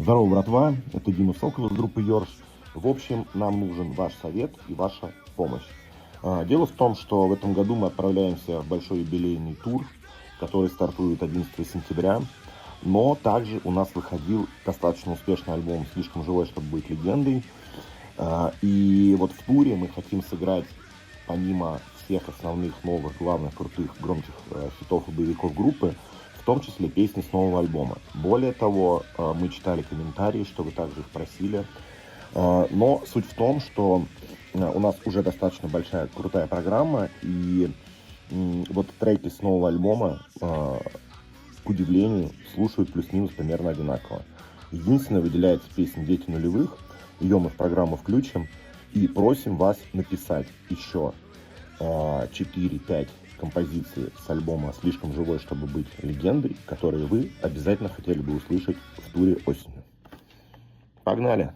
Здорово, братва, это Дима Сокол из группы Йорш. В общем, нам нужен ваш совет и ваша помощь. Дело в том, что в этом году мы отправляемся в большой юбилейный тур, который стартует 11 сентября. Но также у нас выходил достаточно успешный альбом «Слишком живой, чтобы быть легендой». И вот в туре мы хотим сыграть, помимо всех основных, новых, главных, крутых, громких хитов и боевиков группы, в том числе песни с нового альбома. Более того, мы читали комментарии, что вы также их просили. Но суть в том, что у нас уже достаточно большая, крутая программа, и вот треки с нового альбома, к удивлению, слушают плюс-минус примерно одинаково. Единственное, выделяется песня «Дети нулевых», ее мы в программу включим, и просим вас написать еще 4-5 композиций с альбома «Слишком живой, чтобы быть легендой», которые вы обязательно хотели бы услышать в туре осенью. Погнали!